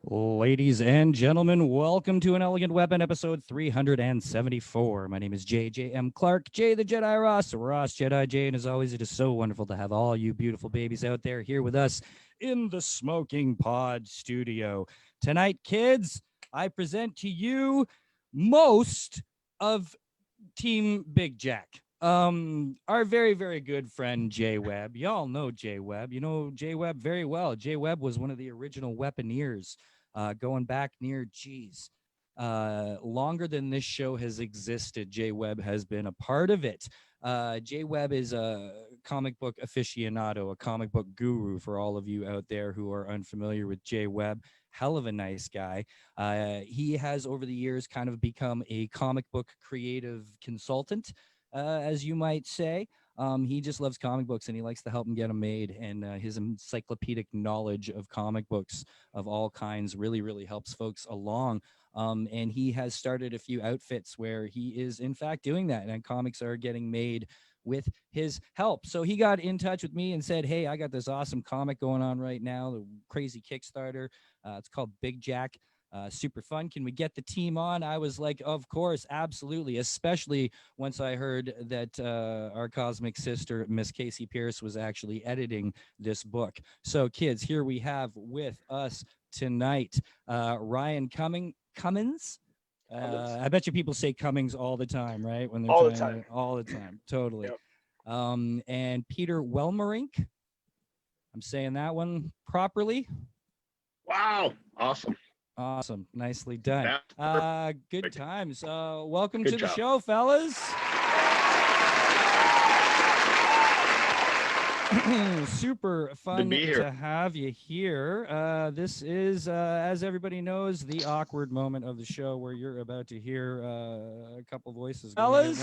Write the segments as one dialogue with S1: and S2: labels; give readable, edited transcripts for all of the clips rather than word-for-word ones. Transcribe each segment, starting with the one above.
S1: Ladies and gentlemen, welcome to An Elegant Weapon, episode 374. My name is JM Clark, Jay the Jedi Ross, Ross Jedi Jay, and as always, it is so wonderful to have all you beautiful babies out there here with us in the Smoking Pod studio. Tonight, kids, I present to you most of Team Big Jack. Our very, very good friend Jay Webb. Y'all know Jay Webb. You know Jay Webb very well. Jay Webb was one of the original weaponeers, going back near, longer than this show has existed. Jay Webb has been a part of it. Jay Webb is a comic book aficionado, a comic book guru for all of you out there who are unfamiliar with Jay Webb. Hell of a nice guy. He has over the years kind of become a comic book creative consultant, as you might say. He just loves comic books and he likes to help them get them made. And his encyclopedic knowledge of comic books of all kinds really, really helps folks along. And he has started a few outfits where he is, in fact, doing that. And comics are getting made with his help. So he got in touch with me and said, hey, I got this awesome comic going on right now, the crazy Kickstarter. It's called Big Jack. Super fun. Can we get the team on? I was like, of course, absolutely. Especially once I heard that our cosmic sister, Miss Casey Pierce, was actually editing this book. So, kids, here we have with us tonight Ryan Cummins. I bet you people say Cummings all the time, right? When they're all the time, totally. Yep. And Peter Welmerink. I'm saying that one properly.
S2: Wow, awesome.
S1: Awesome. Nicely done. Good times. Welcome to the show, fellas. Super fun to have you here. This is, as everybody knows, the awkward moment of the show where you're about to hear a couple voices. Fellas,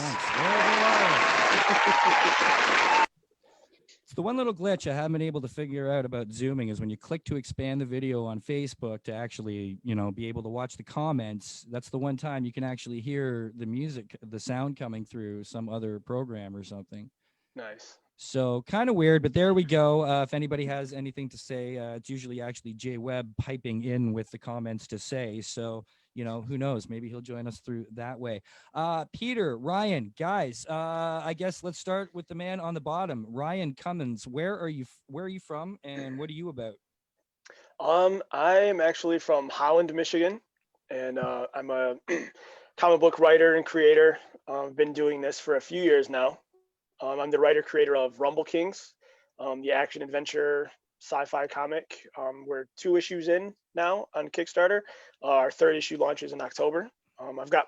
S1: it's the one little glitch I haven't been able to figure out about Zooming is when you click to expand the video on Facebook to actually, be able to watch the comments. That's the one time you can actually hear the music, the sound coming through some other program or something.
S3: Nice.
S1: So kind of weird, but there we go. If anybody has anything to say, it's usually actually Jay Webb piping in with the comments to say. So, who knows? Maybe he'll join us through that way. Peter, Ryan, guys, I guess let's start with the man on the bottom. Ryan Cummins, where are you from and what are you about?
S3: I am actually from Holland, Michigan, and I'm a comic book writer and creator. I've been doing this for a few years now. I'm the writer-creator of Rumble Kings, the action-adventure sci-fi comic. We're 2 issues in now on Kickstarter. Our 3rd issue launches in October. I've got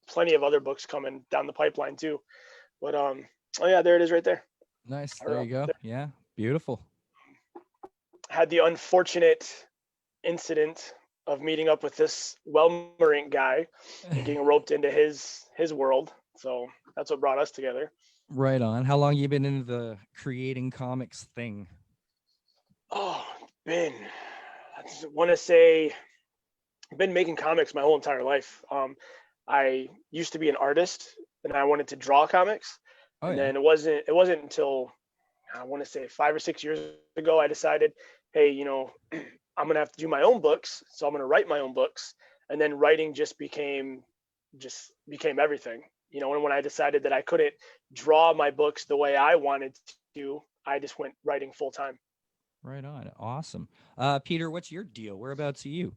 S3: plenty of other books coming down the pipeline too. But oh yeah, there it is right there.
S1: Nice. There you go. Yeah, beautiful.
S3: Had the unfortunate incident of meeting up with this Welmerink guy and getting roped into his world. So that's what brought us together.
S1: Right on. How long you been into the creating comics thing?
S3: Oh, I want to say I've been making comics my whole entire life. I used to be an artist and I wanted to draw comics. And then it wasn't until I want to say 5 or 6 years ago, I decided, hey, I'm going to have to do my own books. So I'm going to write my own books. And then writing just became everything. And when I decided that I couldn't draw my books the way I wanted to, I just went writing full time.
S1: Right on. Awesome. Peter, what's your deal? Whereabouts are you?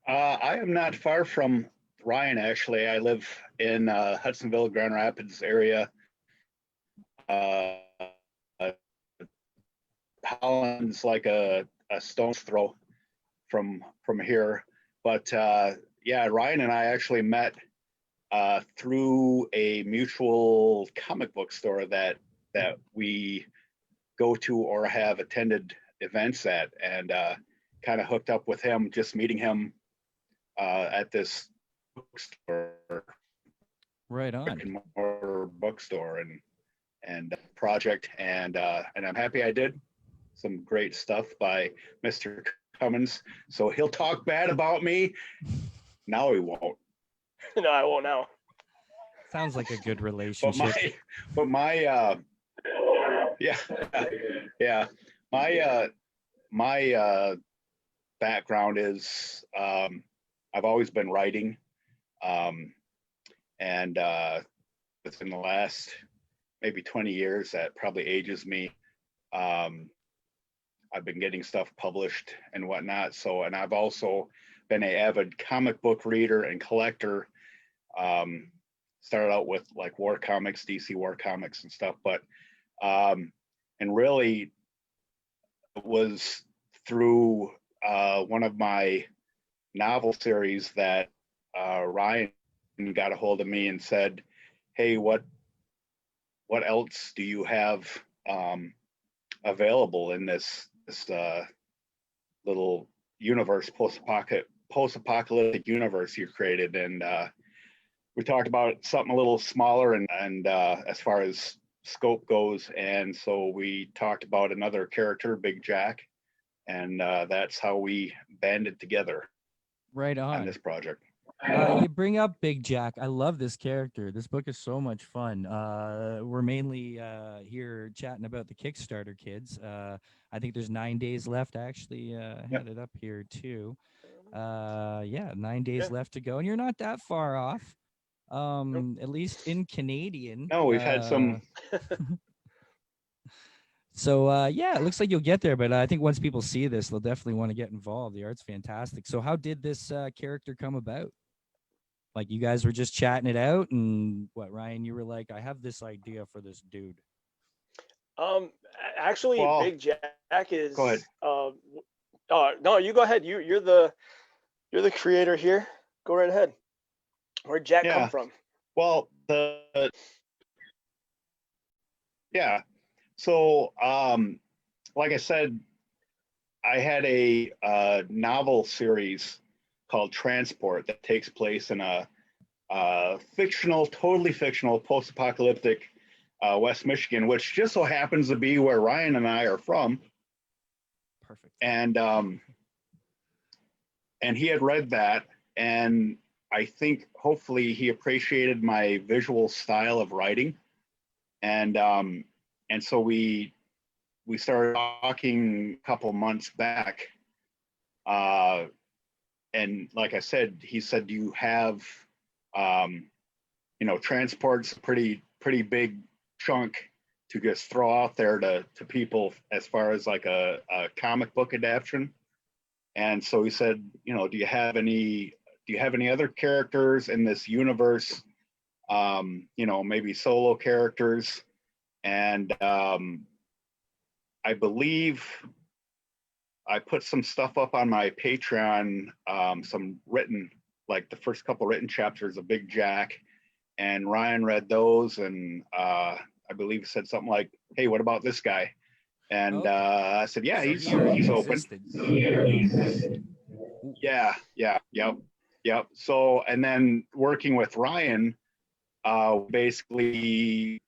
S2: I am not far from Ryan, actually. I live in Hudsonville, Grand Rapids area. Holland's like a stone's throw from here. But yeah, Ryan and I actually met through a mutual comic book store that we go to or have attended events at, and kind of hooked up with him, just meeting him at this bookstore.
S1: Right on.
S2: Bookstore and project, and I'm happy I did. Some great stuff by Mr. Cummins. So he'll talk bad about me. Now he won't.
S3: No, I won't now.
S1: Sounds like a good relationship.
S2: But my yeah. My background is I've always been writing, and within the last maybe 20 years, that probably ages me. I've been getting stuff published and whatnot. So, and I've also been an avid comic book reader and collector. Started out with like war comics, DC war comics and stuff, but and really it was through one of my novel series that Ryan got a hold of me and said, "Hey, what else do you have available in this little universe, post-apocalyptic universe you created?" And we talked about something a little smaller and as far as scope goes, and so we talked about another character, Big Jack, and that's how we banded together
S1: Right
S2: on
S1: on.
S2: this project.
S1: You bring up Big Jack. I love this character. This book is so much fun. We're mainly here chatting about the Kickstarter, kids. I think there's 9 days left. I actually had it up here too. Yeah, 9 days left to go, and you're not that far off. At least in Canadian.
S2: No, we've had some.
S1: So yeah, it looks like you'll get there, but I think once people see this, they'll definitely want to get involved. The art's fantastic. So how did this character come about? Like you guys were just chatting it out, and what, Ryan, you were like, I have this idea for this dude.
S3: Actually,
S2: Well,
S3: Big Jack is.
S2: go ahead.
S3: No, you go ahead. You're the creator here. Go right ahead. Where'd Jack come from?
S2: Well, so like I said, I had a novel series called Transport that takes place in a totally fictional, post-apocalyptic West Michigan, which just so happens to be where Ryan and I are from.
S1: Perfect.
S2: And he had read that, and I think hopefully he appreciated my visual style of writing, and so we started talking a couple months back, and like I said, he said, "Do you have, Transport's a pretty big chunk to just throw out there to people as far as like a comic book adaptation." And so he said, "Do you have any other characters in this universe? Maybe solo characters?" And I believe I put some stuff up on my Patreon, some written, like the first couple written chapters of Big Jack, and Ryan read those, and I believe said something like, "Hey, what about this guy?" And I said, "Yeah,
S1: So
S2: he's open." Yep. So, and then working with Ryan, basically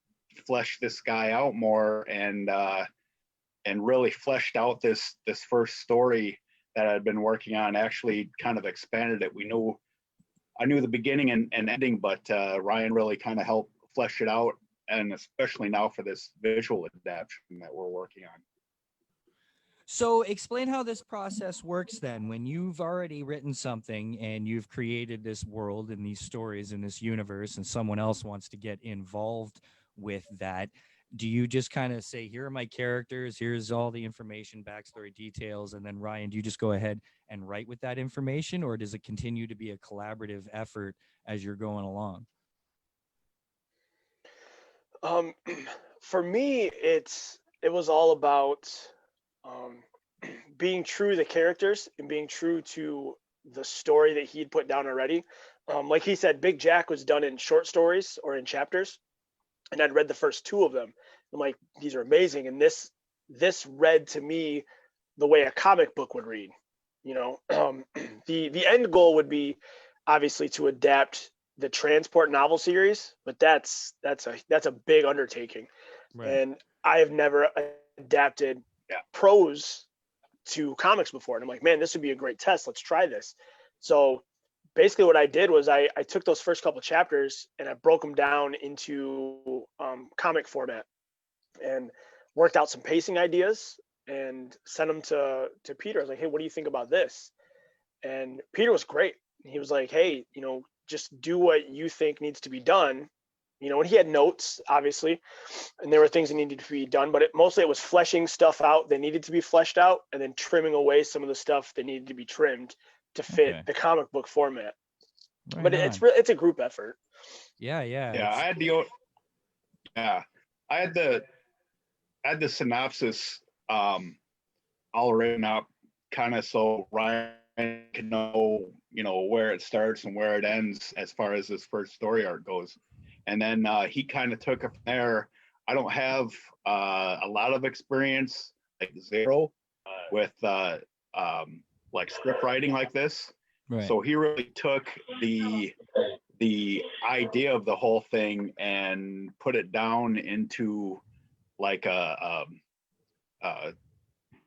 S2: fleshed this guy out more, and really fleshed out this first story that I'd been working on. Actually, kind of expanded it. I knew the beginning and ending, but Ryan really kind of helped flesh it out, and especially now for this visual adaptation that we're working on.
S1: So explain how this process works then. When you've already written something and you've created this world and these stories in this universe, and someone else wants to get involved with that, do you just kind of say, here are my characters, here's all the information, backstory details, and then Ryan, do you just go ahead and write with that information, or does it continue to be a collaborative effort as you're going along?
S3: For me, it was all about being true to the characters and being true to the story that he'd put down already. Like he said, Big Jack was done in short stories or in chapters, and I'd read the first two of them. I'm like, these are amazing, and this read to me the way a comic book would read. The end goal would be obviously to adapt the Transport novel series, but that's a big undertaking, right. And I have never adapted prose to comics before, and I'm like, man, this would be a great test. Let's try this. So basically what I did was I took those first couple chapters and I broke them down into comic format and worked out some pacing ideas. and sent them to Peter. I was like, hey, what do you think about this? And Peter was great. He was like, hey, just do what you think needs to be done. And he had notes, obviously, and there were things that needed to be done, but mostly it was fleshing stuff out that needed to be fleshed out, and then trimming away some of the stuff that needed to be trimmed to fit the comic book format.
S1: Right
S3: but
S1: on.
S3: it's a group effort.
S1: Yeah.
S2: I had the synopsis all written up, kind of so Ryan can know where it starts and where it ends as far as this first story arc goes. And then he kind of took it from there. I don't have a lot of experience, like zero, with like script writing like this.
S1: Right.
S2: So he really took the idea of the whole thing and put it down into like a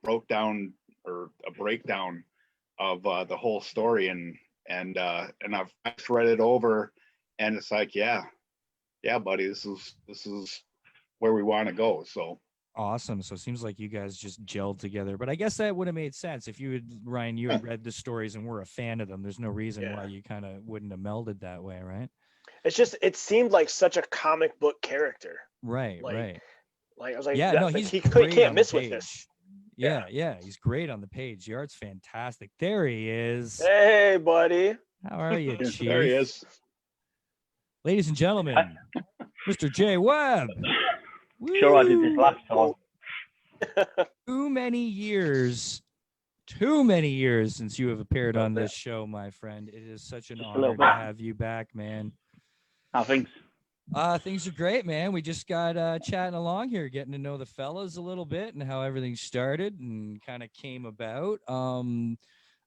S2: breakdown of the whole story, and I've read it over, and it's like, yeah, buddy, this is where we want to go. So
S1: awesome. So it seems like you guys just gelled together, but I guess that would have made sense if you had read the stories and were a fan of them. There's no reason why you kind of wouldn't have melded that way, right?
S3: It's just, it seemed like such a comic book character.
S1: Right.
S3: Like I was like,
S1: yeah, no, he
S3: can't miss with this.
S1: Yeah, he's great on the page. The art's fantastic. There he is.
S3: Hey, buddy.
S1: How are you, Chief?
S2: There he is.
S1: Ladies and gentlemen, Mr. J. Webb.
S4: Sure, I did this last time.
S1: Too many years since you have appeared on this show, my friend. It is such an honor to have you back, man.
S4: How things?
S1: Things are great, man. We just got chatting along here, getting to know the fellas a little bit and how everything started and kind of came about.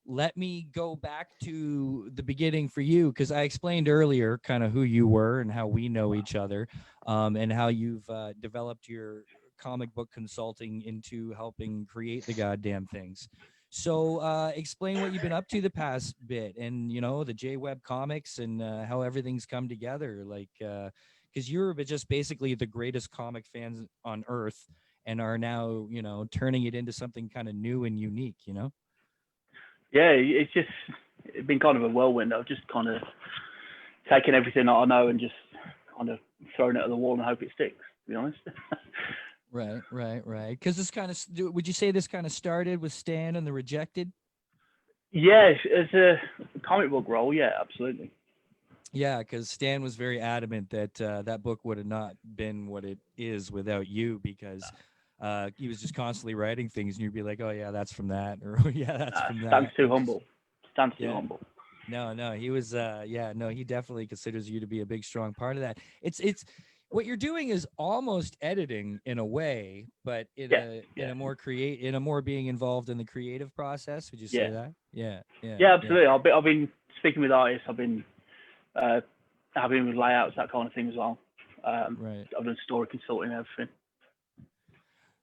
S1: Let me go back to the beginning for you, because I explained earlier kind of who you were and how we know each other, and how you've developed your comic book consulting into helping create the goddamn things. So explain what you've been up to the past bit, and the J Webb comics, and how everything's come together. Like, because you're just basically the greatest comic fans on earth, and are now turning it into something kind of new and unique.
S4: Yeah, it's been kind of a whirlwind. I've just kind of taken everything that I know and just kind of thrown it at the wall and hope it sticks, to be honest.
S1: Right. Because this kind of, would you say this kind of started with Stan and the Rejected?
S4: Yeah, as a comic book role, yeah, absolutely.
S1: Yeah, because Stan was very adamant that that book would have not been what it is without you, because he was just constantly writing things, and you'd be like, "Oh yeah, that's from that," or "Oh yeah, that's from that."
S4: Stan's too humble.
S1: No, he was. He definitely considers you to be a big, strong part of that. It's what you're doing is almost editing in a way, but in a more being involved in the creative process. Would you say that? Yeah,
S4: absolutely. I've been speaking with artists. I've been helping with layouts, that kind of thing as well.
S1: Right.
S4: I've done story consulting and everything.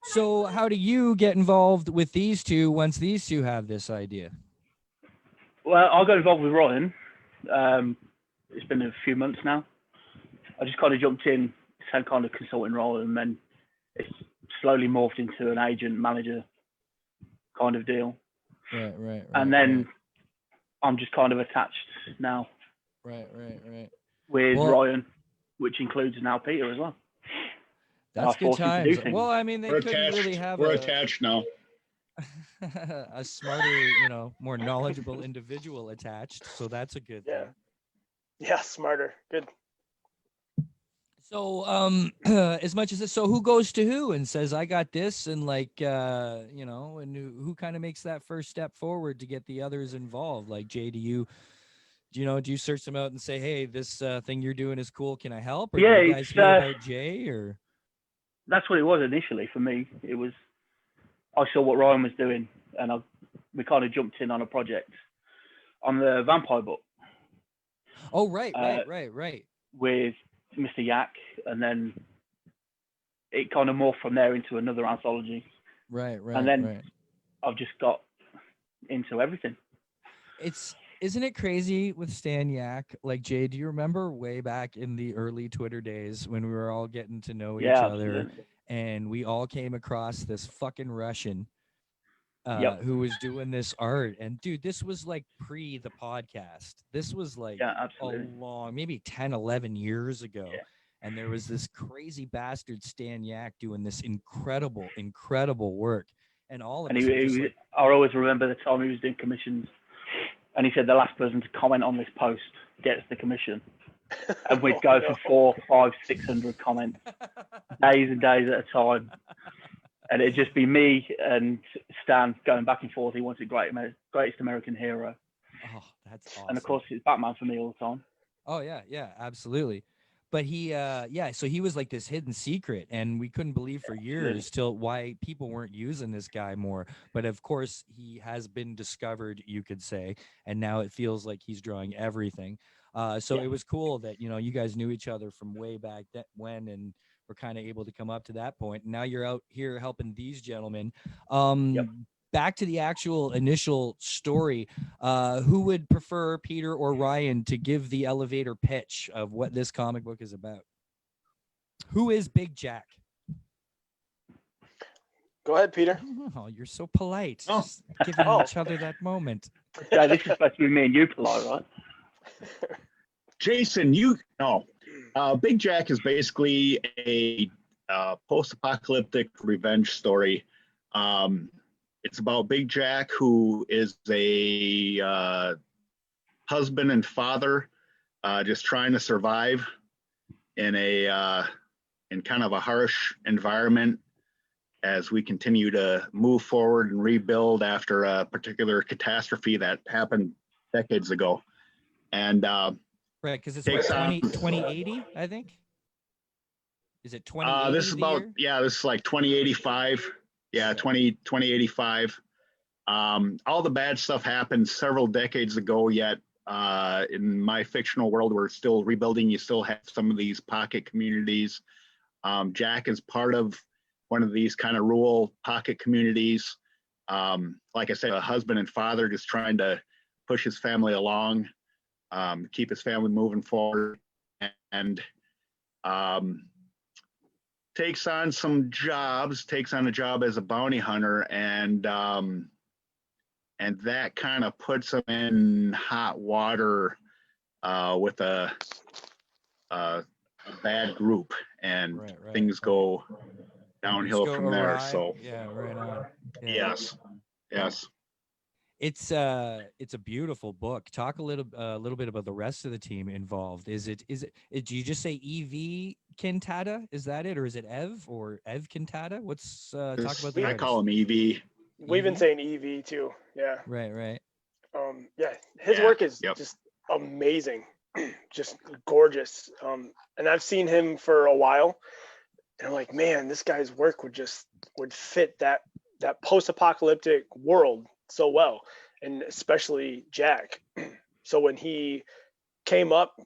S1: So how do you get involved with these two once these two have this idea?
S4: Well, I got involved with Ryan. It's been a few months now. I just kind of jumped in, same kind of consulting role, and then it's slowly morphed into an agent manager kind of deal.
S1: Right.
S4: And then I'm just kind of attached now.
S1: Right.
S4: With Ryan, which includes now Peter as well.
S1: That's good times. Well, I mean,
S2: we're attached now.
S1: A smarter, more knowledgeable individual attached. So that's a good thing.
S3: Yeah, smarter. Good.
S1: So, as much as this, so who goes to who and says, I got this, and and who kind of makes that first step forward to get the others involved? Like, Jay, do you search them out and say, hey, this thing you're doing is cool, can I help? Or do you guys hear about Jay, or?
S4: That's what it was initially for me. It was, I saw what Ryan was doing, and we kind of jumped in on a project on the vampire book.
S1: Oh, right.
S4: With Mr. Yak, and then it kind of morphed from there into another anthology.
S1: Right.
S4: And then I've just got into everything.
S1: Isn't it crazy with Stan Yak? Like, Jay, do you remember way back in the early Twitter days when we were all getting to know each other, and we all came across this fucking Russian who was doing this art. And dude, this was like pre the podcast. This was like
S4: Yeah,
S1: a
S4: absolutely.
S1: long, maybe 10, 11 years ago.
S4: Yeah.
S1: And there was this crazy bastard Stan Yak doing this incredible, incredible work. And all of
S4: And
S1: us were just like,
S4: I always remember the time he was doing commissions, and he said the last person to comment on this post gets the commission. And we'd go for 400, 500, 600 comments, days and days at a time. And it'd just be me and Stan going back and forth. He wanted greatest American hero.
S1: oh, that's awesome.
S4: And of course, it's Batman for me all the time.
S1: Oh yeah, yeah, absolutely. But he so he was like this hidden secret, and we couldn't believe for years till why people weren't using this guy more. But of course, he has been discovered, you could say, and now it feels like he's drawing everything. So it was cool that, you know, you guys knew each other from way back when, and were kind of able to come up to that point. And now you're out here helping these gentlemen. Back to the actual initial story. Who would prefer, Peter or Ryan, to give the elevator pitch of what this comic book is about? Who is Big Jack?
S3: Go ahead, Peter.
S1: Oh, you're so polite.
S2: Oh.
S1: Just giving each other that moment.
S4: Yeah, this is supposed to be me and you polite, right?
S2: Jason, Big Jack is basically a post-apocalyptic revenge story. It's about Big Jack, who is a husband and father, just trying to survive in kind of a harsh environment as we continue to move forward and rebuild after a particular catastrophe that happened decades ago. And
S1: right, because it's what, 2080, I think. Is it 2080?
S2: This is about this is like 2085. Yeah, 2085. All the bad stuff happened several decades ago, yet in my fictional world, we're still rebuilding. You still have some of these pocket communities. Jack is part of one of these kind of rural pocket communities. Like I said, a husband and father just trying to push his family along, keep his family moving forward, and takes on a job as a bounty hunter, and that kind of puts him in hot water with a bad group, and things go downhill from there. So
S1: yeah, right on. Yeah.
S2: Yes.
S1: It's a beautiful book. Talk a little bit about the rest of the team involved. Is it do you just say EV Cantata? Is that it, or is it Ev Cantata? What's talk about the
S2: I call him EV.
S3: We've been saying EV too. Yeah.
S1: Right.
S3: His work is just amazing, just gorgeous. And I've seen him for a while, and I'm like, man, this guy's work would fit that post-apocalyptic world so well, and especially Jack. So when he came up,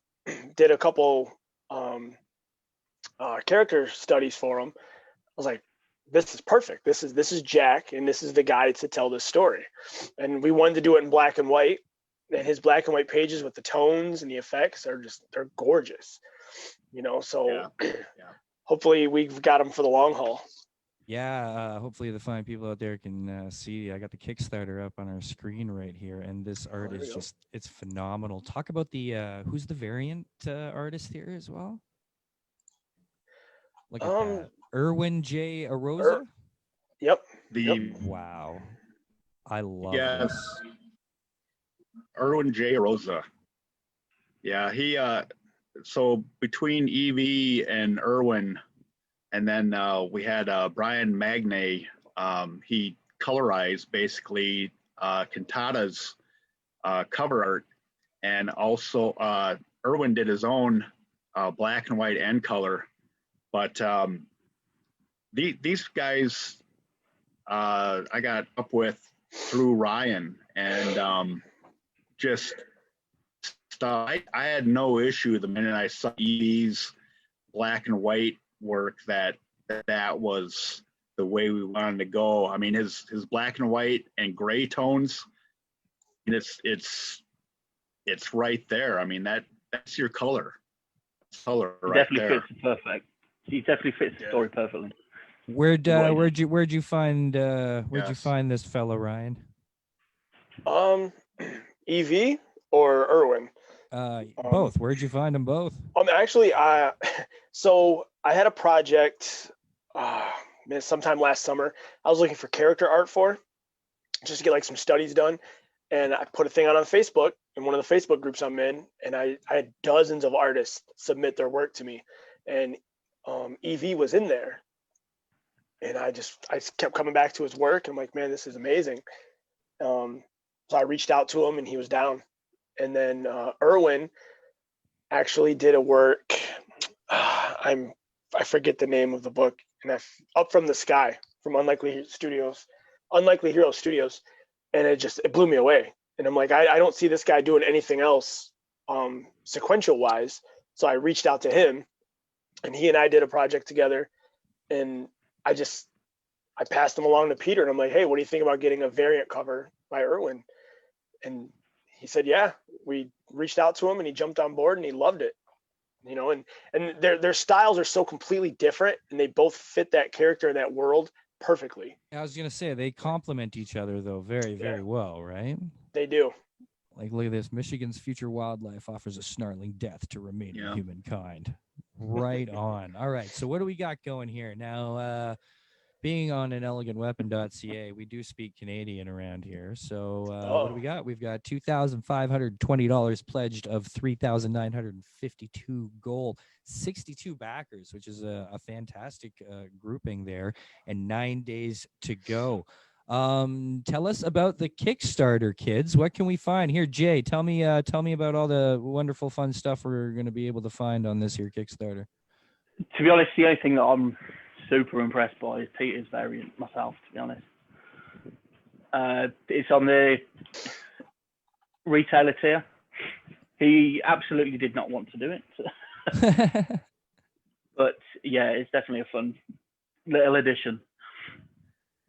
S3: did a couple character studies for him, I was like, this is perfect. This is Jack, and this is the guy to tell this story. And we wanted to do it in black and white, and his black and white pages with the tones and the effects they're gorgeous, you know. So hopefully we've got him for the long haul.
S1: Yeah, hopefully the fine people out there can see. I got the Kickstarter up on our screen right here, and this art is it's phenomenal. Talk about the who's the variant artist here as well? Look at that. Erwin J. Arosa?
S3: Yep.
S1: Wow. I love this.
S2: Erwin J. Arosa. Yeah, he so between Evie and Erwin, and then we had Brian Magne. He colorized basically Cantata's cover art, and also Erwin did his own black and white and color. But these guys I got up with through Ryan, and just stuff. I had no issue the minute I saw Evie's black and white work that was the way we wanted to go. I mean, his black and white and gray tones, and it's right there. I mean, that's your color. Color right
S4: definitely
S2: there.
S4: Fits perfect. He definitely fits the story perfectly.
S1: Where'd you find
S2: Yes.
S1: this fellow, Ryan?
S3: EV or Irwin?
S1: Both. Where'd you find them both?
S3: Actually, so I had a project, sometime last summer. I was looking for character art for, just to get like some studies done, and I put a thing on Facebook in one of the Facebook groups I'm in, and I had dozens of artists submit their work to me, and EV was in there, and I kept coming back to his work, and I'm like, man, this is amazing. So I reached out to him, and he was down, and then Irwin actually did a work. I forget the name of the book, and Up from the Sky from Unlikely Hero Studios, and it blew me away. And I'm like, I don't see this guy doing anything else sequential wise. So I reached out to him, and he and I did a project together, and I passed him along to Peter, and I'm like, hey, what do you think about getting a variant cover by Irwin? And he said, yeah. We reached out to him, and he jumped on board, and he loved it. And their styles are so completely different, and they both fit that character and that world perfectly.
S1: I was gonna say they complement each other though very well, right?
S3: They do.
S1: Like, look at this. Michigan's future wildlife offers a snarling death to remaining humankind. Right on. All right. So what do we got going here now? Being on an elegantweapon.ca, we do speak Canadian around here. So what do we got? We've got $2,520 pledged of 3,952 gold, 62 backers, which is a fantastic grouping there, and 9 days to go. Tell us about the Kickstarter, kids. What can we find here? Jay, tell me about all the wonderful, fun stuff we're going to be able to find on this here Kickstarter.
S4: To be honest, the only thing that I'm super impressed by is Peter's variant myself, to be honest. It's on the retailer tier. He absolutely did not want to do it. But yeah, it's definitely a fun little addition.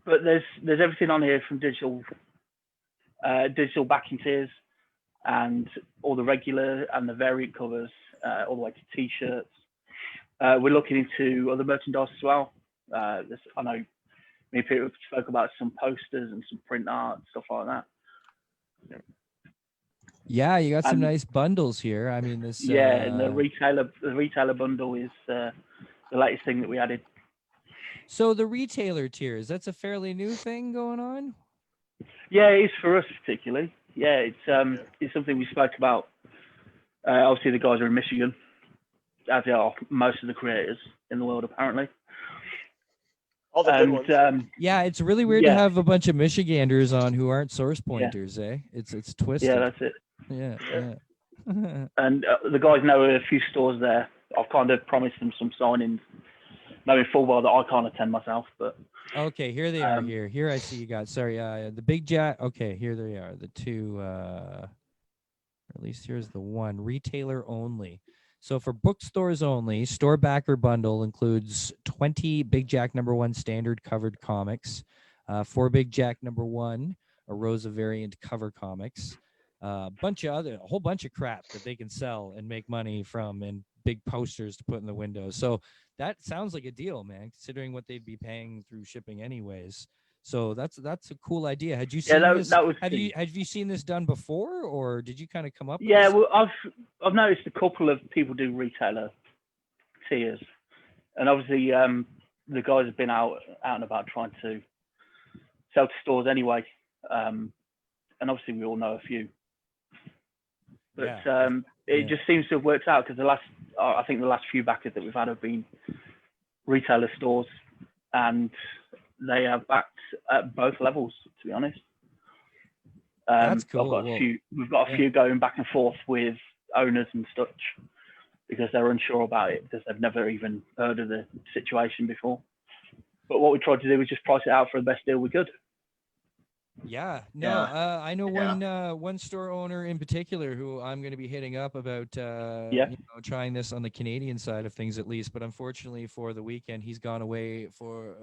S4: But there's everything on here from digital backing tiers and all the regular and the variant covers, all the way to t-shirts. We're looking into other merchandise as well. I know me and Peter spoke about some posters and some print art, stuff like that.
S1: Yeah, you got some nice bundles here. I mean, this.
S4: Yeah, and the retailer bundle is the latest thing that we added.
S1: So the retailer tiers, that's a fairly new thing going on?
S4: Yeah, it is for us particularly. Yeah, it's something we spoke about. Obviously, the guys are in Michigan, as they are most of the creators in the world, apparently.
S3: All the good ones.
S1: Yeah, it's really weird to have a bunch of Michiganders on who aren't source pointers, eh? It's twisted.
S4: Yeah, that's it.
S1: Yeah.
S4: And the guys know a few stores there. I've kind of promised them some signings, knowing full well that I can't attend myself. But
S1: okay, here they are. Here I see you got. Sorry, the Big Jack. Okay, here they are. The two. Or at least here's the one. Retailer only. So for bookstores only, store backer bundle includes 20 Big Jack #1 standard covered comics, 4 Big Jack #1, a rows of variant cover comics, a whole bunch of crap that they can sell and make money from, and big posters to put in the windows. So that sounds like a deal, man, considering what they'd be paying through shipping anyways. So that's a cool idea. Had you seen this? Have you seen this done before, or did you kind of come up with this?
S4: Well, I've noticed a couple of people do retailer tiers, and obviously the guys have been out and about trying to sell to stores anyway, and obviously we all know a few. But it just seems to have worked out, because I think the last few backers that we've had have been retailer stores, and they have backed at both levels, to be honest.
S1: That's cool.
S4: We've got a few going back and forth with owners and such, because they're unsure about it, because they've never even heard of the situation before. But what we tried to do was just price it out for the best deal we could.
S1: Yeah, no, I know one store owner in particular who I'm going to be hitting up about trying this on the Canadian side of things, at least. But unfortunately for the weekend, he's gone away for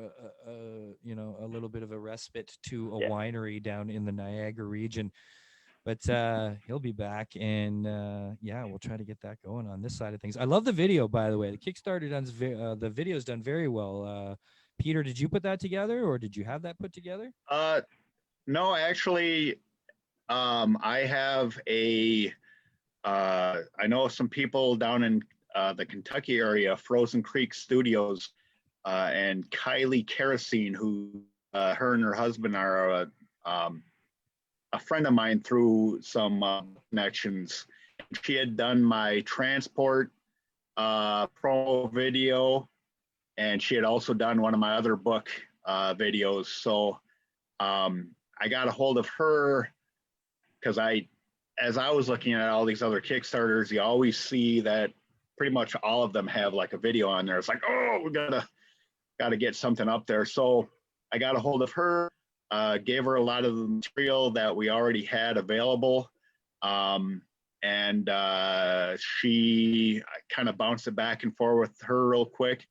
S1: a little bit of a respite to a winery down in the Niagara region. But he'll be back, and we'll try to get that going on this side of things. I love the video, by the way. The Kickstarter the video's done very well. Peter, did you put that together, or did you have that put together?
S2: No, actually, I have I know some people down in the Kentucky area, Frozen Creek Studios, and Kylie Kerosene, who her and her husband are a friend of mine through some connections. She had done my transport pro video, and she had also done one of my other book videos. So I got a hold of her because as I was looking at all these other Kickstarters, you always see that pretty much all of them have like a video on there. It's like, oh, we gotta get something up there. So I got a hold of her, gave her a lot of the material that we already had available. And she kind of bounced it back and forth with her real quick,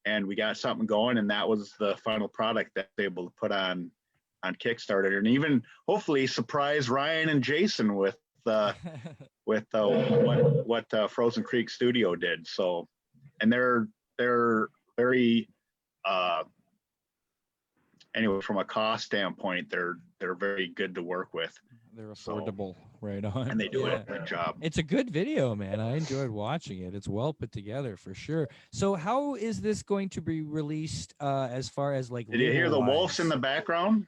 S2: and we got something going, and that was the final product that I was able to put on Kickstarter, and even hopefully surprise Ryan and Jason with what Frozen Creek Studio did. So, and they're very anyway, from a cost standpoint, they're very good to work with.
S1: They're affordable, right on.
S2: And they do a good job.
S1: It's a good video, man. I enjoyed watching it. It's well put together for sure. So how is this going to be released as far as like
S2: Did you hear the wolves in the background?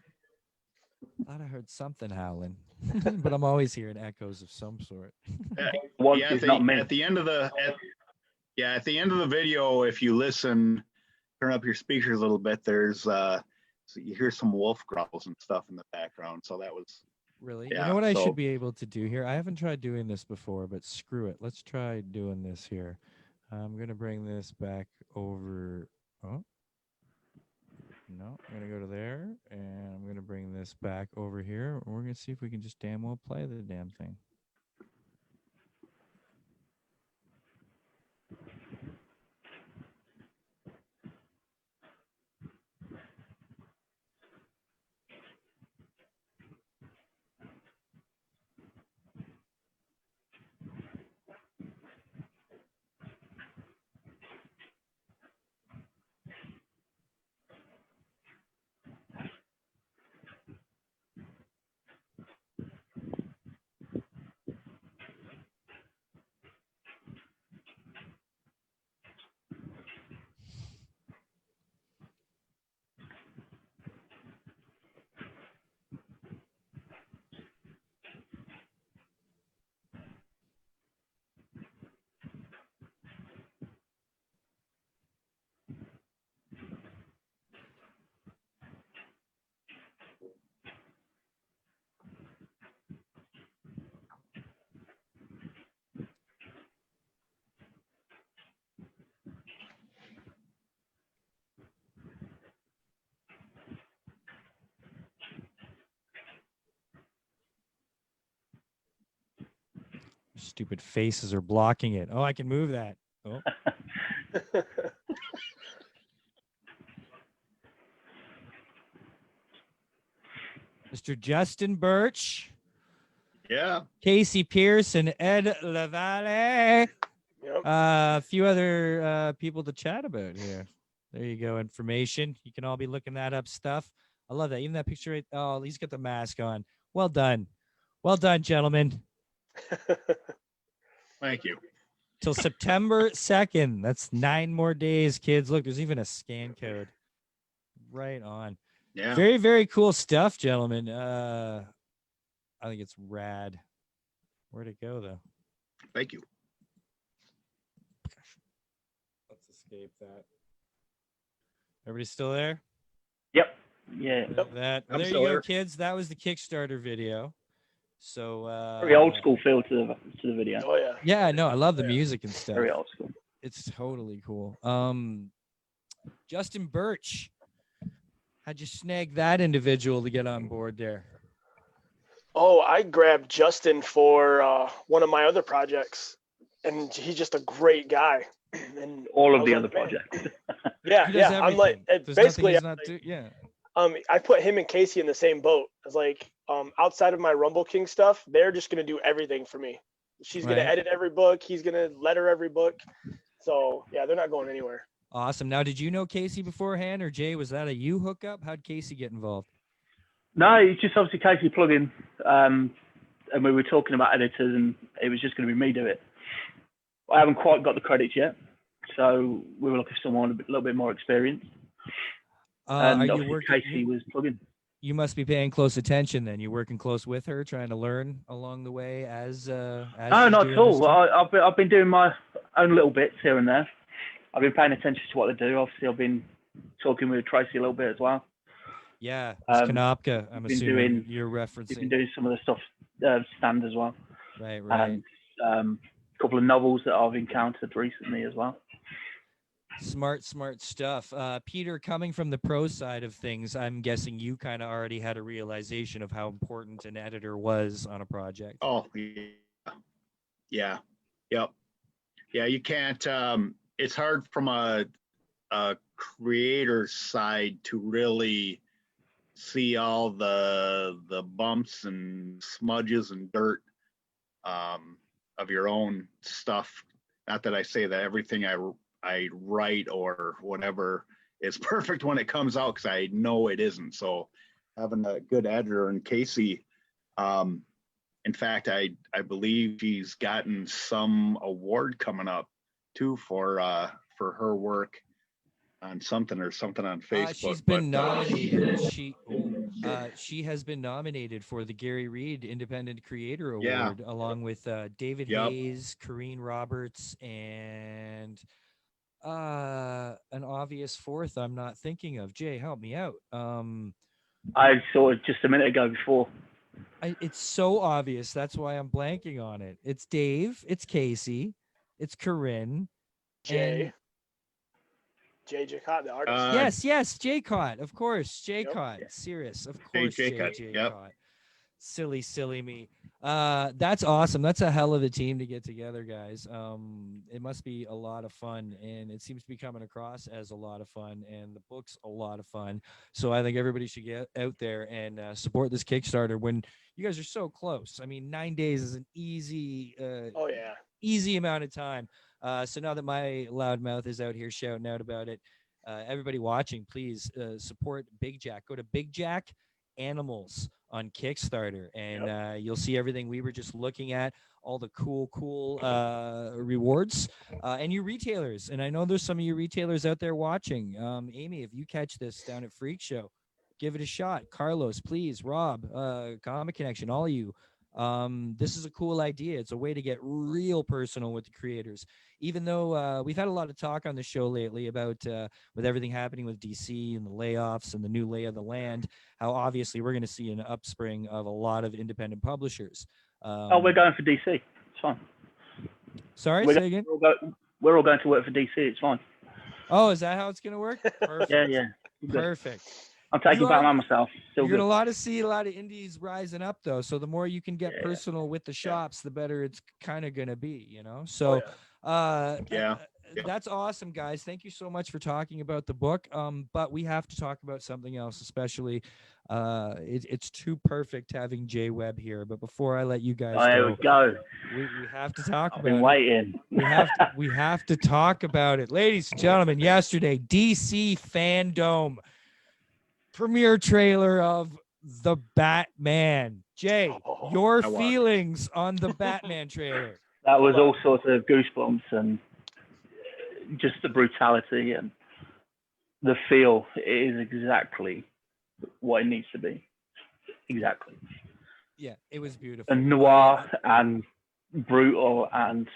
S1: I thought I heard something howling, but I'm always hearing echoes of some sort.
S2: At the end of the video, if you listen, turn up your speakers a little bit, there's so you hear some wolf growls and stuff in the background. So that was
S1: really,
S2: yeah,
S1: you know what I should be able to do here? I haven't tried doing this before, but screw it. Let's try doing this here. I'm going to bring this back over. Oh, no, I'm going to go to there, and I'm going to bring this back over here. We're going to see if we can just damn well play the damn thing. Stupid faces are blocking it. Oh, I can move that. Oh. Mr. Justin Birch.
S2: Yeah.
S1: Casey Pierce and Ed LaValle.
S3: Yep.
S1: A few other people to chat about here. There you go. Information. You can all be looking that up stuff. I love that. Even that picture. Right, oh, he's got the mask on. Well done. Well done, gentlemen.
S2: Thank you.
S1: Till September 2nd. That's 9 more days, kids. Look, there's even a scan code. Right on.
S2: Yeah.
S1: Very, very cool stuff, gentlemen. I think it's rad. Where'd it go, though?
S2: Thank you.
S1: Let's escape that. Everybody still there?
S4: Yep. Yeah.
S1: That.
S2: I'm
S1: There you
S2: still
S1: go,
S2: there.
S1: kids. That was the Kickstarter video. So
S4: Very old school feel to the video.
S3: Oh yeah.
S1: Yeah, no, I love the music and stuff.
S4: Very old school.
S1: It's totally cool. Justin Birch, how'd you snag that individual to get on board there?
S3: Oh, I grabbed Justin for one of my other projects, and he's just a great guy. And
S4: All
S3: I
S4: of
S3: was
S4: the
S3: like,
S4: other
S3: man.
S4: projects.
S3: Yeah,
S1: He does
S3: yeah. I'm like,
S1: everything. There's
S3: basically,
S1: nothing he's not yeah.
S3: I put him and Casey in the same boat. I was like, outside of my Rumble King stuff, they're just gonna do everything for me. She's gonna
S1: Right.
S3: edit every book. He's gonna letter every book. So yeah, they're not going anywhere.
S1: Awesome. Now, did you know Casey beforehand, or Jay? Was that a you hookup? How'd Casey get involved?
S4: No, it's just obviously Casey plugin, and we were talking about editors, and it was just going to be me do it. I haven't quite got the credits yet, so we were looking for someone a little bit more experienced. And
S1: are you working?
S4: Casey was plugging.
S1: You must be paying close attention then. You're working close with her, trying to learn along the way as
S4: No,
S1: she's
S4: not
S1: doing
S4: at all.
S1: this
S4: I've been doing my own little bits here and there. I've been paying attention to what they do. Obviously, I've been talking with Tracy a little bit as well.
S1: Yeah, it's Kanopka. I'm assuming you're referencing.
S4: You've been doing some of the stuff stand as well.
S1: Right.
S4: And a couple of novels that I've encountered recently as well.
S1: Smart stuff. Peter, coming from the pro side of things, I'm guessing you kind of already had a realization of how important an editor was on a project.
S2: Oh, yeah. Yep. Yeah, you can't, it's hard from a creator side to really see all the bumps and smudges and dirt of your own stuff. Not that I say that everything I write or whatever is perfect when it comes out, because I know it isn't. So having a good editor in Casey, in fact, I believe she's gotten some award coming up too for her work on something on Facebook.
S1: She's been nominated. She has been nominated for the Gary Reed Independent Creator Award, along with David Hayes, Corrine Roberts, and an obvious fourth I'm not thinking of. Jay, help me out.
S4: I saw it just a minute ago before.
S1: It's so obvious. That's why I'm blanking on it. It's Dave. It's Casey. It's Corinne.
S3: Jay Cott, the artist.
S1: Yes, Jay Cott. Of course, Jay Cott. Serious. Of course, Jay Cott. Silly me. That's awesome. That's a hell of a team to get together, guys. It must be a lot of fun, and it seems to be coming across as a lot of fun, and the book's a lot of fun. So I think everybody should get out there and support this Kickstarter when you guys are so close. I mean, 9 days is an easy easy amount of time. So now that my loud mouth is out here shouting out about it, everybody watching, please support Big Jack. Go to Big Jack Animals on Kickstarter, and you'll see everything we were just looking at, all the cool rewards, and you retailers. And I know there's some of you retailers out there watching. Amy, if you catch this down at Freak Show, give it a shot. Carlos, please. Rob, Comic Connection, all of you. This is a cool idea. It's a way to get real personal with the creators. Even though we've had a lot of talk on the show lately about with everything happening with DC and the layoffs and the new lay of the land, how obviously we're going to see an upspring of a lot of independent publishers.
S4: We're going for DC. It's fine.
S1: Sorry, say again?
S4: We're all going to work for DC. It's fine.
S1: Oh, is that how it's going to work? Perfect.
S4: Yeah.
S1: Perfect.
S4: I'm taking Batman myself.
S1: You're going to see a lot of indies rising up, though. So the more you can get personal with the shops, the better it's kind of going to be, you know? So, that's awesome, guys. Thank you so much for talking about the book. But we have to talk about something else, especially it's too perfect having Jay Webb here. But before I let you guys
S4: go,
S1: we have to talk about
S4: been waiting.
S1: We have to talk about it. Ladies and gentlemen, yesterday, DC Fandom. Premiere trailer of the Batman. Jay, your feelings on the Batman trailer?
S4: That was all sorts of goosebumps and just the brutality and the feel. It is exactly what it needs to be. Exactly.
S1: Yeah, it was beautiful.
S4: And noir and brutal, and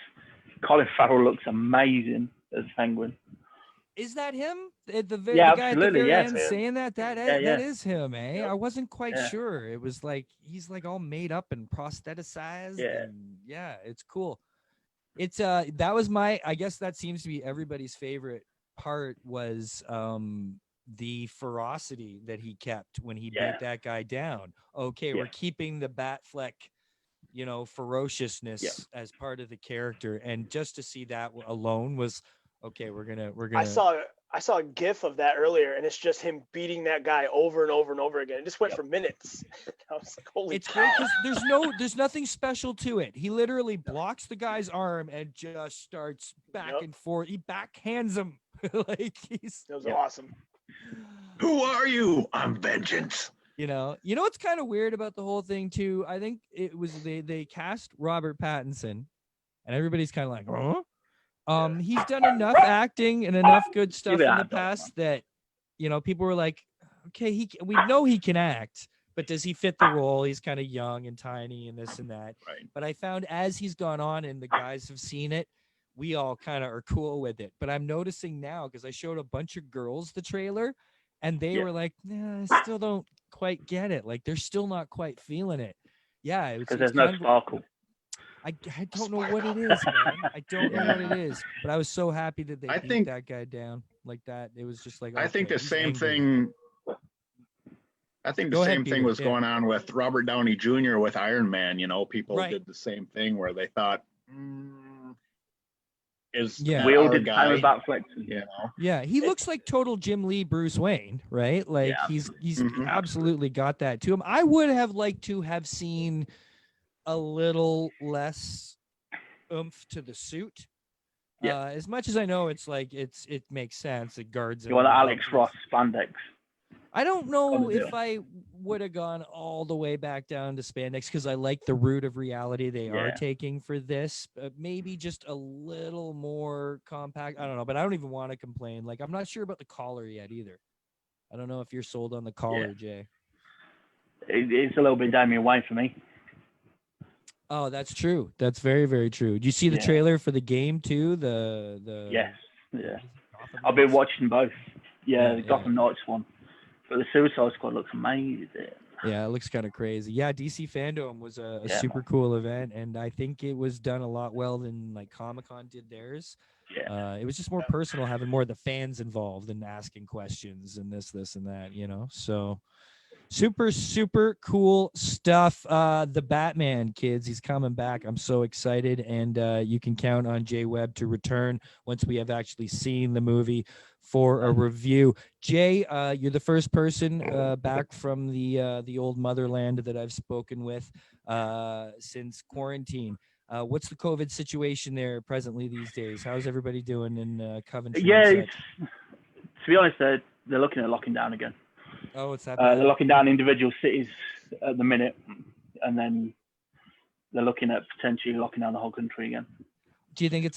S4: Colin Farrell looks amazing as Penguin.
S1: Is that him? The guy at the very end saying that? That is him, eh?
S3: Yep.
S1: I wasn't quite sure. It was like he's like all made up and prostheticized. And it's cool. It's that was I guess that seems to be everybody's favorite part was the ferocity that he kept when he beat that guy down. Okay, we're keeping the Batfleck, ferociousness as part of the character, and just to see that alone was okay. We're gonna.
S3: I saw a GIF of that earlier, and it's just him beating that guy over and over and over again. It just went for minutes. I was like, holy cow.
S1: Great because there's nothing special to it. He literally blocks the guy's arm and just starts back and forth. He backhands him Like he's,
S3: That was awesome.
S2: Who are you? I'm vengeance.
S1: you know what's kind of weird about the whole thing too. I think it was they cast Robert Pattinson, and everybody's kind of like, huh? He's done enough acting and enough good stuff
S4: it
S1: in
S4: that
S1: the
S4: dog,
S1: past that, people were like, okay, we know he can act, but does he fit the role? He's kind of young and tiny and this and that.
S2: Right.
S1: But I found as he's gone on and the guys have seen it, we all kind of are cool with it. But I'm noticing now, because I showed a bunch of girls the trailer, and they were like, nah, I still don't quite get it. Like they're still not quite feeling it. Yeah,
S4: because there's no sparkle.
S1: I don't know what it is, man. I don't know what it is. But I was so happy that they beat that guy down like that. It was just like,
S2: I think
S1: okay,
S2: the
S1: he's
S2: same
S1: angry.
S2: thing. I think the
S1: Go ahead,
S2: same thing
S1: Peter.
S2: was going on with Robert Downey Jr. with Iron Man. People
S1: Right.
S2: did the same thing where they thought, is that
S4: Wielded
S2: our
S4: time
S2: guy?
S4: about flexing.
S1: Yeah, he looks like total Jim Lee Bruce Wayne, right? Like
S4: Yeah.
S1: he's
S2: Mhm.
S1: absolutely got that to him. I would have liked to have seen a little less oomph to the suit.
S4: Yeah.
S1: As much as I know it makes sense. It guards
S4: You want the
S1: everybody
S4: Alex
S1: else.
S4: Ross spandex?
S1: I don't know
S4: Kinda
S1: if
S4: deal.
S1: I would have gone all the way back down to spandex because I like the root of reality they are taking for this. Maybe just a little more compact. I don't know, but I don't even want to complain. Like I'm not sure about the collar yet either. I don't know if you're sold on the collar, Jay.
S4: It's a little bit Damian Wayne for me.
S1: Oh, that's true. That's very, very true. Do you see the trailer for the game too? The
S4: Yes. Yeah.
S1: Gotham
S4: I've been
S1: Knights?
S4: watching both.
S1: Yeah,
S4: The Gotham Knights one. But the Suicide Squad looks amazing.
S1: Yeah, it looks kind of crazy. Yeah, DC Fandom was a
S4: Yeah,
S1: super cool event, and I think it was done a lot well than like Comic-Con did theirs.
S4: Yeah.
S1: It was just more personal, having more of the fans involved and asking questions and this and that, So super, super cool stuff. The Batman, kids, he's coming back. I'm so excited, and you can count on Jay Webb to return once we have actually seen the movie for a review. Jay, you're the first person back from the old motherland that I've spoken with since quarantine. What's the COVID situation there presently these days? How's everybody doing in Coventry?
S4: Yeah, to be honest, they're looking at locking down again.
S1: Oh, it's that bad.
S4: They're locking down individual cities at the minute, and then they're looking at potentially locking down the whole country again.
S1: Do you think is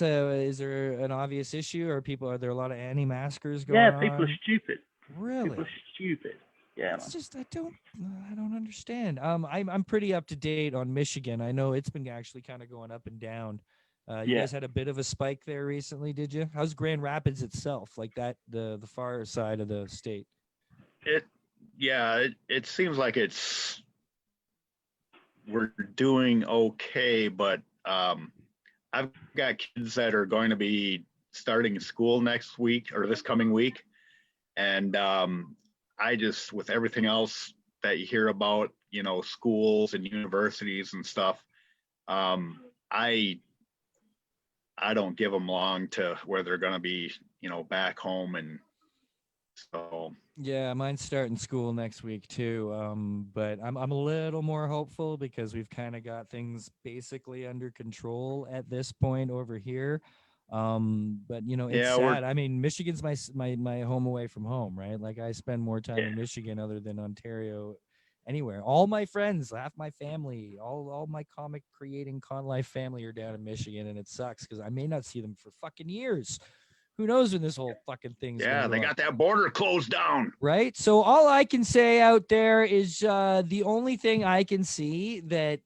S1: there an obvious issue, or are there a lot of anti-maskers going on?
S4: Yeah, people are stupid.
S1: Really?
S4: People are stupid. Yeah.
S1: It's just I don't understand. I'm pretty up to date on Michigan. I know it's been actually kind of going up and down. You guys had a bit of a spike there recently, did you? How's Grand Rapids itself, like that the far side of the state?
S2: It seems like we're doing okay, but I've got kids that are going to be starting school next week or this coming week, and I just, with everything else that you hear about, schools and universities and stuff, I don't give them long to where they're going to be, back home, and so.
S1: Yeah, mine's starting school next week too. But I'm a little more hopeful because we've kind of got things basically under control at this point over here. But it's sad. I mean, Michigan's my home away from home, right? Like I spend more time in Michigan other than Ontario anywhere. All my friends, half my family, all my comic creating con life family are down in Michigan, and it sucks because I may not see them for fucking years. Who knows when this whole fucking thing's gonna
S2: they
S1: go
S2: got that border closed down.
S1: Right? So all I can say out there is the only thing I can see that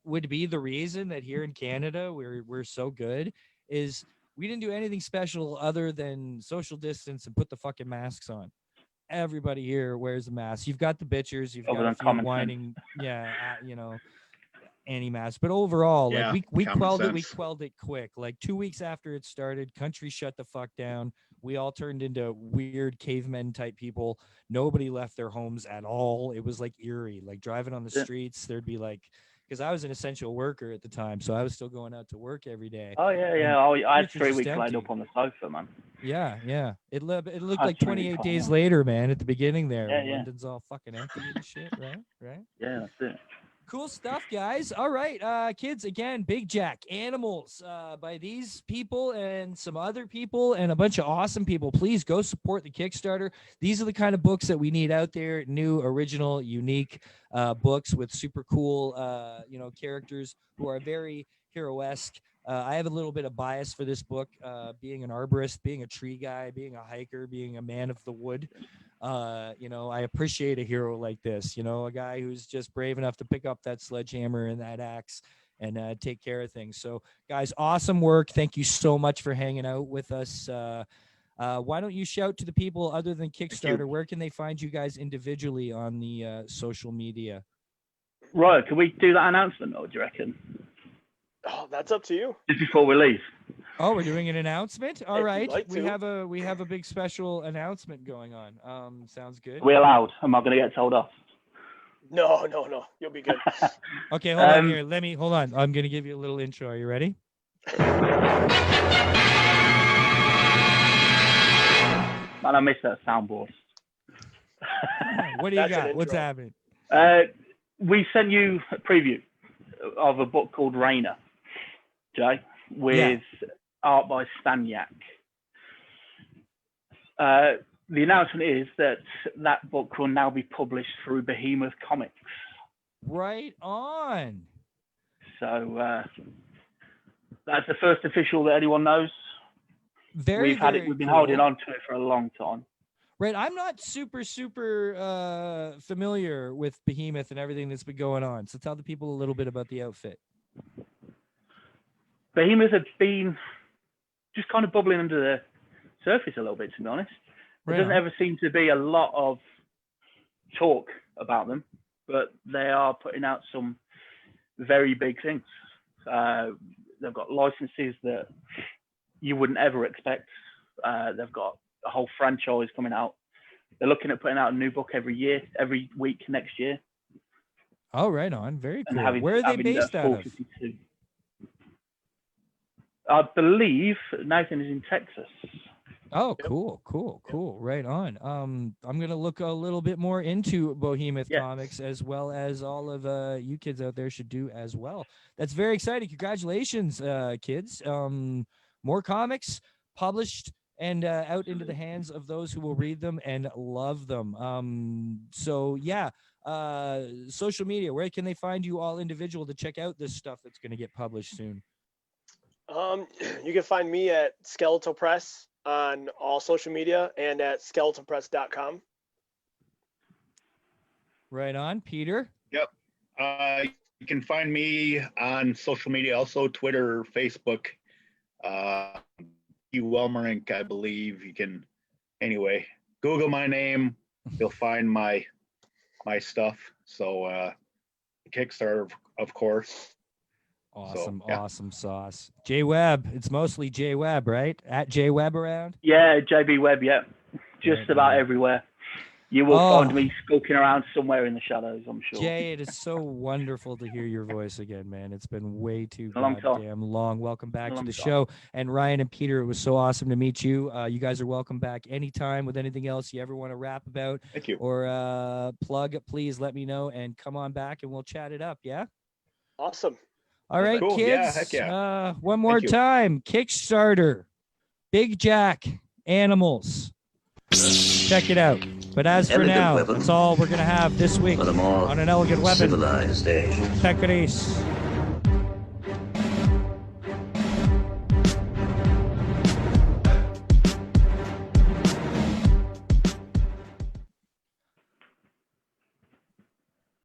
S1: would be the reason that here in Canada we're so good is we didn't do anything special other than social distance and put the fucking masks on. Everybody here wears a mask. You've got the bitchers, you've got a few whining, anti-mask, but overall, like we quelled it. We quelled it quick. Like 2 weeks after it started, country shut the fuck down. We all turned into weird cavemen type people. Nobody left their homes at all. It was like eerie. Like driving on the streets, there'd be like, because I was an essential worker at the time, so I was still going out to work every day.
S4: Oh yeah. I had 3 weeks laid up on the sofa, man.
S1: Yeah. It looked like 28 days later, man. At the beginning there, London's all fucking empty and shit, right?
S4: Yeah, that's it.
S1: Cool stuff, guys. All right, kids, again, Big Jack, Animals, by these people and some other people and a bunch of awesome people. Please go support the Kickstarter. These are the kind of books that we need out there, new, original, unique books with super cool, characters who are very hero-esque. I have a little bit of bias for this book, being an arborist, being a tree guy, being a hiker, being a man of the wood. I appreciate a hero like this, a guy who's just brave enough to pick up that sledgehammer and that axe and take care of things. So, guys, awesome work. Thank you so much for hanging out with us. Why don't you shout to the people other than Kickstarter? Where can they find you guys individually on the social media?
S4: Right, can we do that announcement, or do you reckon?
S3: Oh, that's up to you.
S4: Just before we leave.
S1: Oh, we're doing an announcement. All right,
S3: like
S1: we have a big special announcement going on. Sounds good.
S4: Are we allowed? Am I going to get told off?
S3: No, you'll be good.
S1: Okay, hold on here. Hold on. I'm going to give you a little intro. Are you ready?
S4: Man, I missed that soundboard.
S1: What do you got? What's happening?
S4: We sent you a preview of a book called Rainer, Jay, with art by Staniak. The announcement is that book will now be published through Behemoth Comics.
S1: Right on.
S4: So that's the first official that anyone knows. We've been holding on to it for a long time.
S1: Right. I'm not super familiar with Behemoth and everything that's been going on. So tell the people a little bit about the outfit.
S4: Behemoth has been just kind of bubbling under the surface a little bit, to be honest. There doesn't ever seem to be a lot of talk about them, but they are putting out some very big things. They've got licenses that you wouldn't ever expect. They've got a whole franchise coming out. They're looking at putting out a new book every week next year.
S1: Oh, right on. Very cool. Where are they based out of?
S4: I believe Nathan is in Texas.
S1: Oh, cool. Right on. I'm going to look a little bit more into Behemoth Comics, as well as all of you kids out there should do as well. That's very exciting. Congratulations, kids. More comics published and out into the hands of those who will read them and love them. Social media, where can they find you all individual to check out this stuff that's going to get published soon?
S3: You can find me at Skeletal Press on all social media and at skeletalpress.com.
S1: Right on. Peter?
S2: Yep. You can find me on social media, also Twitter, Facebook, Welmerink, I believe. You can, anyway, Google my name. You'll find my stuff. So Kickstarter, of course.
S1: Awesome sauce. J Webb. It's mostly J Webb, right? At J Webb around?
S4: Yeah, JB Webb, yeah. Just about everywhere. You will find me skulking around somewhere in the shadows, I'm sure.
S1: Jay, it is so wonderful to hear your voice again, man. It's been way too goddamn long. Welcome back to the show. And Ryan and Peter, it was so awesome to meet you. You guys are welcome back anytime with anything else you ever want to rap about.
S2: Thank you.
S1: Or plug, please let me know and come on back and we'll chat it up, yeah?
S3: Awesome.
S1: All right,
S2: cool.
S1: kids.
S2: Yeah, heck yeah.
S1: One more time. Kickstarter. Big Jack. Animals. Check it out. But as for now, that's all we're going to have this week on An Elegant Weapon.
S5: Civilized age.
S1: Pecaris.